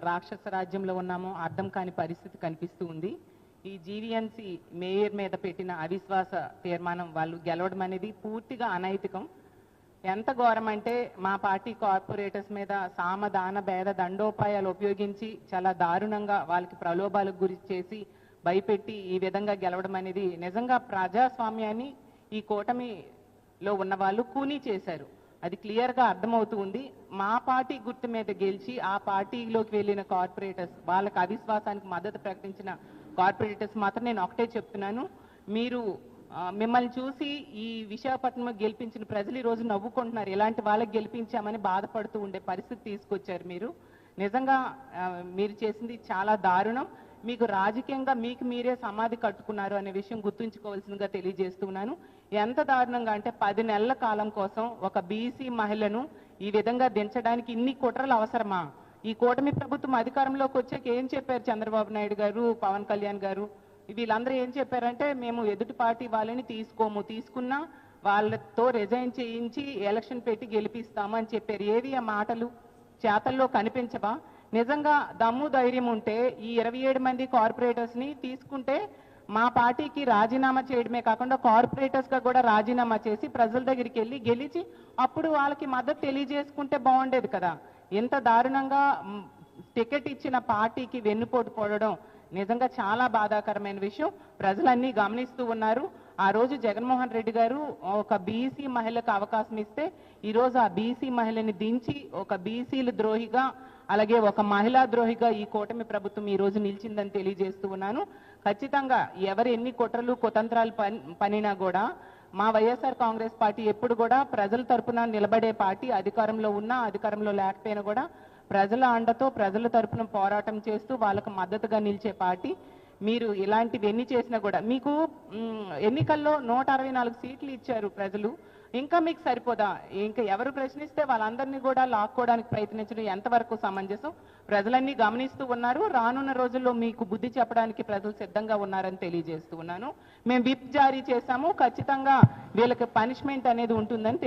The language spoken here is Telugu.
రాక్షస రాజ్యంలో ఉన్నామో అర్థం కాని పరిస్థితి కనిపిస్తూ ఉంది. ఈ జీవీఎంసీ మేయర్ మీద పెట్టిన అవిశ్వాస తీర్మానం వాళ్ళు గెలవడం అనేది పూర్తిగా అనైతికం. ఎంత ఘోరం అంటే మా పార్టీ కార్పొరేటర్స్ మీద సామదాన భేద దండోపాయాలు ఉపయోగించి చాలా దారుణంగా వాళ్ళకి ప్రలోభాలకు గురి చేసి భయపెట్టి ఈ విధంగా గెలవడం అనేది నిజంగా ప్రజాస్వామ్యాన్ని ఈ కూటమిలో ఉన్న వాళ్ళు కూనీ చేశారు. అది క్లియర్గా అర్థమవుతూ ఉంది. మా పార్టీ గుర్తు మీద గెలిచి ఆ పార్టీలోకి వెళ్ళిన కార్పొరేటర్స్, వాళ్ళకి అవిశ్వాసానికి మద్దతు ప్రకటించిన కార్పొరేటర్స్ మాత్రం నేను ఒకటే చెప్తున్నాను, మీరు మిమ్మల్ని చూసి ఈ విశాఖపట్నం గెలిపించిన ప్రజలు ఈరోజు నవ్వుకుంటున్నారు. ఇలాంటి వాళ్ళకి గెలిపించామని బాధపడుతూ ఉండే పరిస్థితి తీసుకొచ్చారు మీరు. నిజంగా మీరు చేసింది చాలా దారుణం. మీకు రాజకీయంగా మీకు మీరే సమాధి కట్టుకున్నారు అనే విషయం గుర్తుంచుకోవాల్సిందిగా తెలియజేస్తున్నాను. ఎంత దారుణంగా అంటే 10 నెలల కాలం కోసం ఒక బీసీ మహిళను ఈ విధంగా దించడానికి ఇన్ని కుట్రలు అవసరమా? ఈ కూటమి ప్రభుత్వం అధికారంలోకి వచ్చాక ఏం చెప్పారు చంద్రబాబు నాయుడు గారు, పవన్ కళ్యాణ్ గారు, వీళ్ళందరూ ఏం చెప్పారంటే మేము ఎదుటి పార్టీ వాళ్ళని తీసుకున్నా వాళ్ళతో రిజైన్ చేయించి ఎలక్షన్ పెట్టి గెలిపిస్తాము అని చెప్పారు. ఏవి ఆ మాటలు చేతల్లో కనిపించవా? నిజంగా దమ్ము ధైర్యం ఉంటే ఈ 27 మంది కార్పొరేటర్స్ని తీసుకుంటే మా పార్టీకి రాజీనామా చేయడమే కాకుండా కార్పొరేటర్స్గా కూడా రాజీనామా చేసి ప్రజల దగ్గరికి వెళ్ళి గెలిచి అప్పుడు వాళ్ళకి మద్దతు తెలియజేసుకుంటే బాగుండేది కదా. ఇంత దారుణంగా టికెట్ ఇచ్చిన పార్టీకి వెన్నుపోటు పోవడం నిజంగా చాలా బాధాకరమైన విషయం. ప్రజలన్నీ గమనిస్తూ ఉన్నారు. ఆ రోజు జగన్మోహన్ రెడ్డి గారు ఒక బీసీ మహిళకు అవకాశం ఇస్తే ఈరోజు ఆ బీసీ మహిళని దించి ఒక బీసీల ద్రోహిగా అలాగే ఒక మహిళా ద్రోహిగా ఈ కూటమి ప్రభుత్వం ఈ రోజు నిలిచిందని తెలియజేస్తూ ఉన్నాను. ఖచ్చితంగా ఎవరు ఎన్ని కుట్రలు కుతంత్రాలు పనినా కూడా మా వైఎస్ఆర్ కాంగ్రెస్ పార్టీ ఎప్పుడు కూడా ప్రజల తరపున నిలబడే పార్టీ. అధికారంలో ఉన్నా అధికారంలో లేకపోయినా కూడా ప్రజల అండతో ప్రజల తరపున పోరాటం చేస్తూ వాళ్ళకు మద్దతుగా నిలిచే పార్టీ. మీరు ఇలాంటివి ఎన్ని చేసినా కూడా మీకు ఎన్నికల్లో 164 సీట్లు ఇచ్చారు ప్రజలు. ఇంకా మీకు సరిపోదా? ఇంకా ఎవరు ప్రశ్నిస్తే వాళ్ళందరినీ కూడా లాక్కోవడానికి ప్రయత్నించడం ఎంతవరకు సమంజసం? ప్రజలన్నీ గమనిస్తూ ఉన్నారు. రానున్న రోజుల్లో మీకు బుద్ధి చెప్పడానికి ప్రజలు సిద్ధంగా ఉన్నారని తెలియజేస్తూ ఉన్నాను. మేము విప్ జారీ చేశాము. ఖచ్చితంగా వీళ్ళకి పనిష్మెంట్ అనేది ఉంటుందని